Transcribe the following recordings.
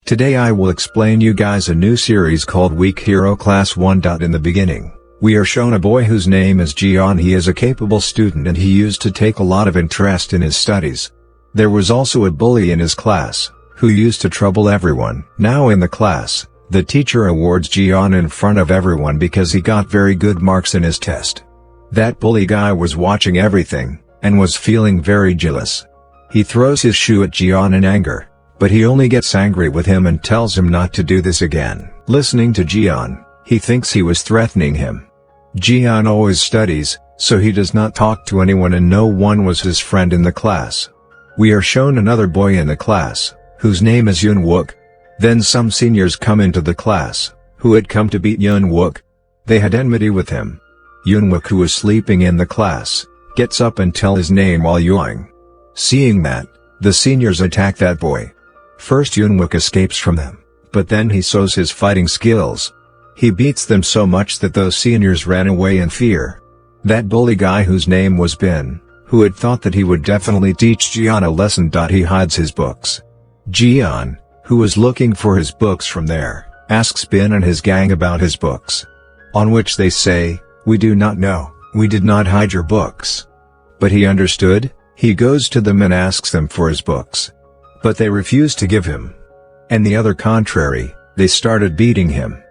Today I will explain you guys a new series called Weak Hero Class 1. In the beginning, we are shown a boy whose name is Jian. He is a capable student and he used to take a lot of interest in his studies. There was also a bully in his class, who used to trouble everyone. Now in the class, the teacher awards Jian in front of everyone because he got very good marks in his test. That bully guy was watching everything, and was feeling very jealous. He throws his shoe at Jian in anger, but he only gets angry with him and tells him not to do this again. Listening to Jian, he thinks he was threatening him. Jian always studies, so he does not talk to anyone and no one was his friend in the class. We are shown another boy in the class, whose name is Yun Wook. Then some seniors come into the class, who had come to beat Yun Wook. They had enmity with him. Yun Wook, who was sleeping in the class, gets up and tells his name while yawning. Seeing that, the seniors attack that boy. First Yun Wook escapes from them, but then he shows his fighting skills. He beats them so much that those seniors ran away in fear. That bully guy whose name was Bin, who had thought that he would definitely teach Jian a lesson. He hides his books. Jian, who was looking for his books from there, asks Bin and his gang about his books. On which they say, "We do not know, we did not hide your books." But he understood. He goes to them and asks them for his books. But they refuse to give him. And the other contrary, they started beating him.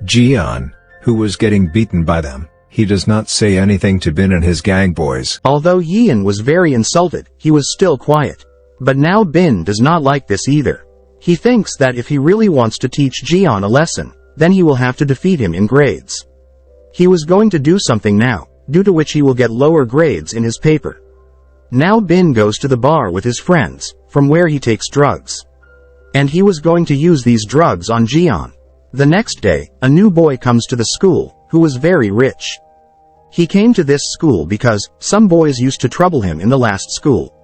Jian, who was getting beaten by them, he does not say anything to Bin and his gang boys. Although Yian was very insulted, he was still quiet. But now Bin does not like this either. He thinks that if he really wants to teach Jian a lesson, then he will have to defeat him in grades. He was going to do something now, due to which he will get lower grades in his paper. Now Bin goes to the bar with his friends, from where he takes drugs. And he was going to use these drugs on Jian. The next day, a new boy comes to the school, who was very rich. He came to this school because some boys used to trouble him in the last school.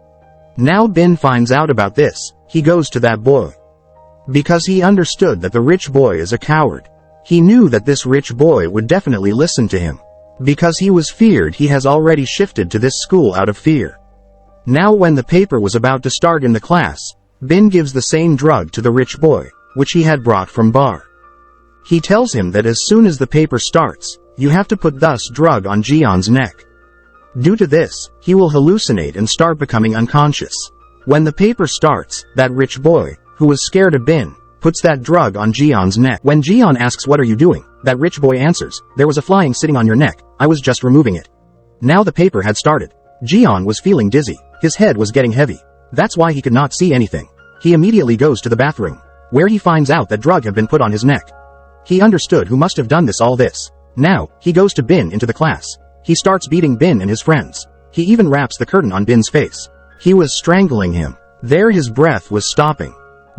Now Bin finds out about this. He goes to that boy. Because he understood that the rich boy is a coward. He knew that this rich boy would definitely listen to him. Because he was feared, he has already shifted to this school out of fear. Now when the paper was about to start in the class, Bin gives the same drug to the rich boy, which he had brought from bar. He tells him that as soon as the paper starts, you have to put this drug on Jian's neck. Due to this, he will hallucinate and start becoming unconscious. When the paper starts, that rich boy, who was scared of Bin, puts that drug on Jian's neck. When Jian asks, "What are you doing?" that rich boy answers, "There was a flying sitting on your neck, I was just removing it." Now the paper had started. Jian was feeling dizzy. His head was getting heavy. That's why he could not see anything. He immediately goes to the bathroom, where he finds out that drug had been put on his neck. He understood who must have done all this. Now, he goes to Bin into the class. He starts beating Bin and his friends. He even wraps the curtain on Bin's face. He was strangling him. There his breath was stopping.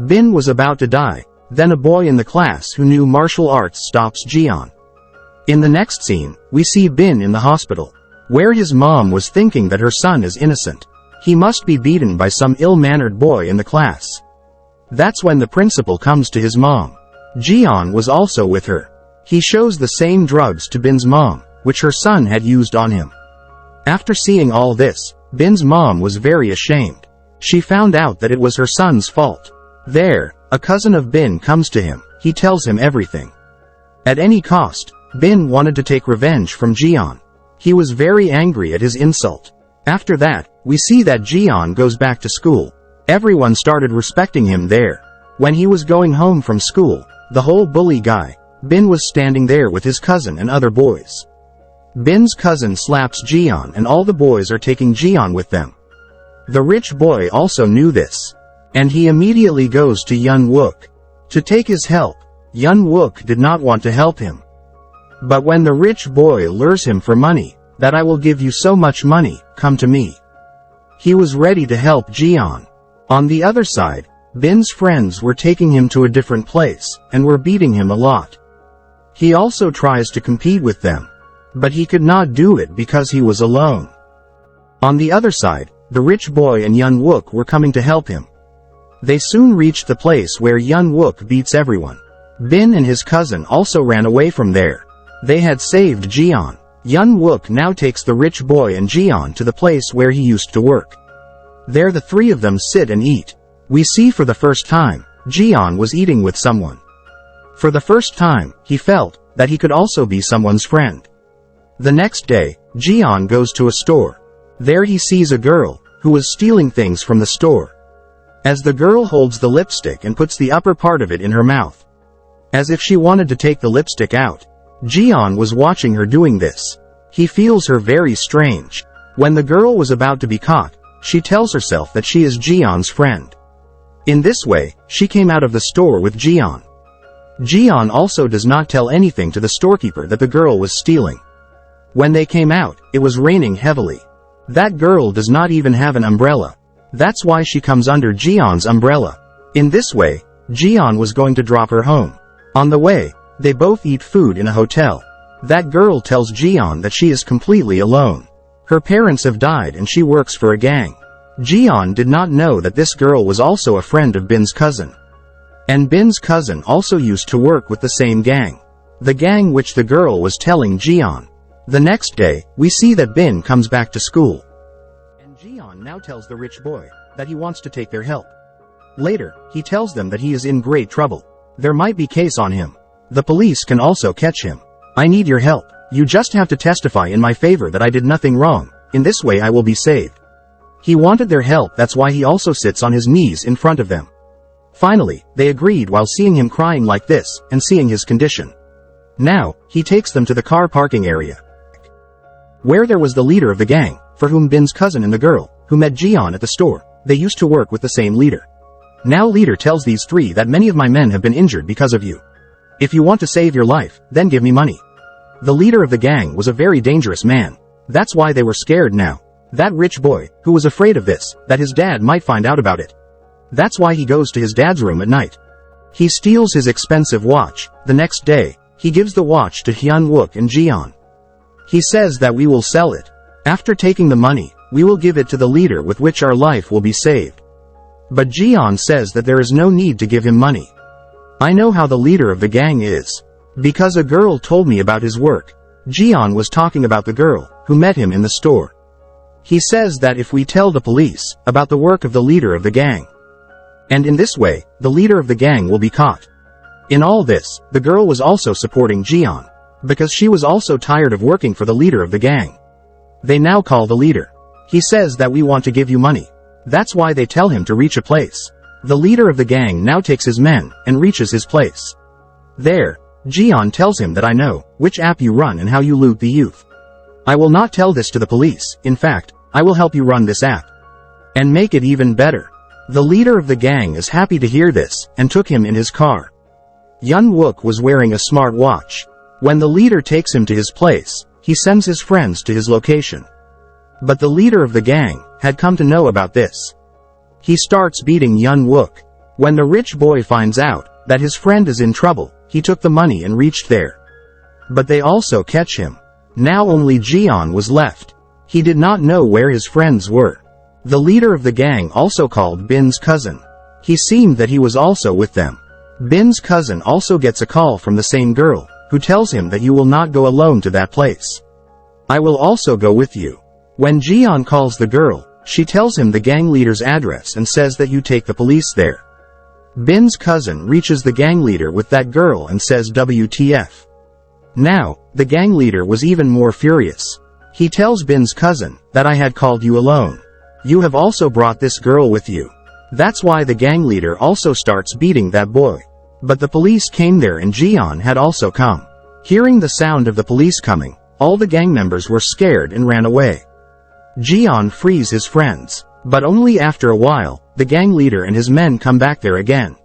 Bin was about to die. Then a boy in the class who knew martial arts stops Jian. In the next scene, we see Bin in the hospital, where his mom was thinking that her son is innocent. He must be beaten by some ill-mannered boy in the class. That's when the principal comes to his mom. Jian was also with her. He shows the same drugs to Bin's mom, which her son had used on him. After seeing all this, Bin's mom was very ashamed. She found out that it was her son's fault. There, a cousin of Bin comes to him. He tells him everything. At any cost, Bin wanted to take revenge from Jian. He was very angry at his insult. After that, we see that Jian goes back to school. Everyone started respecting him there. When he was going home from school, the whole bully guy, Bin, was standing there with his cousin and other boys. Bin's cousin slaps Jian and all the boys are taking Jian with them. The rich boy also knew this. And he immediately goes to Yun Wook to take his help. Yun Wook did not want to help him. But when the rich boy lures him for money, that "I will give you so much money, come to me," he was ready to help Jian. On the other side, Bin's friends were taking him to a different place, and were beating him a lot. He also tries to compete with them. But he could not do it because he was alone. On the other side, the rich boy and Yun Wook were coming to help him. They soon reached the place where Yun Wook beats everyone. Bin and his cousin also ran away from there. They had saved Jian. Yun Wook now takes the rich boy and Jian to the place where he used to work. There the three of them sit and eat. We see for the first time, Jian was eating with someone. For the first time, he felt that he could also be someone's friend. The next day, Jian goes to a store. There he sees a girl who was stealing things from the store. As the girl holds the lipstick and puts the upper part of it in her mouth, as if she wanted to take the lipstick out, Jian was watching her doing this. He feels her very strange. When the girl was about to be caught, she tells herself that she is Jian's friend. In this way, she came out of the store with Jian. Jian also does not tell anything to the storekeeper that the girl was stealing. When they came out, it was raining heavily. That girl does not even have an umbrella. That's why she comes under Jian's umbrella. In this way, Jian was going to drop her home. On the way, they both eat food in a hotel. That girl tells Jian that she is completely alone. Her parents have died and she works for a gang. Jian did not know that this girl was also a friend of Bin's cousin. And Bin's cousin also used to work with the same gang. The gang which the girl was telling Jian. The next day, we see that Bin comes back to school. And Jian now tells the rich boy that he wants to take their help. Later, he tells them that he is in great trouble. There might be case on him. The police can also catch him. I need your help. You just have to testify in my favor that I did nothing wrong. In this way I will be saved. He wanted their help, that's why he also sits on his knees in front of them. Finally, they agreed while seeing him crying like this, and seeing his condition. Now, he takes them to the car parking area, where there was the leader of the gang, for whom Bin's cousin and the girl, who met Jian at the store, they used to work with the same leader. Now leader tells these three that many of my men have been injured because of you. If you want to save your life, then give me money. The leader of the gang was a very dangerous man. That's why they were scared now. That rich boy, who was afraid of this, that his dad might find out about it. That's why he goes to his dad's room at night. He steals his expensive watch. The next day, he gives the watch to Hyun Wook and Jian. He says that we will sell it. After taking the money, we will give it to the leader with which our life will be saved. But Jian says that there is no need to give him money. I know how the leader of the gang is. Because a girl told me about his work. Jian was talking about the girl, who met him in the store. He says that if we tell the police about the work of the leader of the gang, and in this way, the leader of the gang will be caught. In all this, the girl was also supporting Jian, because she was also tired of working for the leader of the gang. They now call the leader. He says that we want to give you money. That's why they tell him to reach a place. The leader of the gang now takes his men, and reaches his place. There, Jian tells him that I know which app you run and how you loot the youth. I will not tell this to the police, in fact, I will help you run this app. And make it even better. The leader of the gang is happy to hear this, and took him in his car. Hyun Wook was wearing a smart watch. When the leader takes him to his place, he sends his friends to his location. But the leader of the gang had come to know about this. He starts beating Hyun Wook. When the rich boy finds out that his friend is in trouble, he took the money and reached there. But they also catch him. Now only Jian was left. He did not know where his friends were. The leader of the gang also called Bin's cousin. He seemed that he was also with them. Bin's cousin also gets a call from the same girl, who tells him that you will not go alone to that place. I will also go with you. When Jian calls the girl, she tells him the gang leader's address and says that you take the police there. Bin's cousin reaches the gang leader with that girl and says WTF. Now, the gang leader was even more furious. He tells Bin's cousin that I had called you alone. You have also brought this girl with you. That's why the gang leader also starts beating that boy. But the police came there and Jian had also come. Hearing the sound of the police coming, all the gang members were scared and ran away. Jian frees his friends, but only after a while, the gang leader and his men come back there again.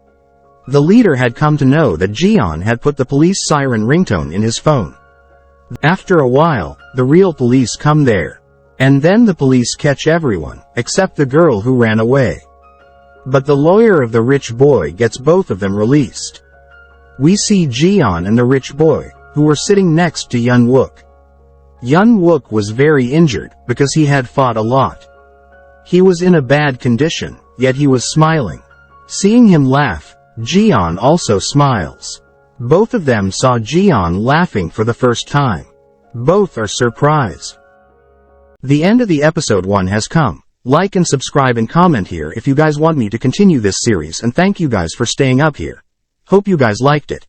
The leader had come to know that Jian had put the police siren ringtone in his phone. After a while, the real police come there. And then the police catch everyone, except the girl who ran away. But the lawyer of the rich boy gets both of them released. We see Jian and the rich boy, who were sitting next to Hyun Wook. Hyun Wook was very injured, because he had fought a lot. He was in a bad condition, yet he was smiling. Seeing him laugh, Jian also smiles. Both of them saw Jian laughing for the first time. Both are surprised. The end of the episode 1 has come. Like and subscribe and comment here if you guys want me to continue this series, and thank you guys for staying up here. Hope you guys liked it.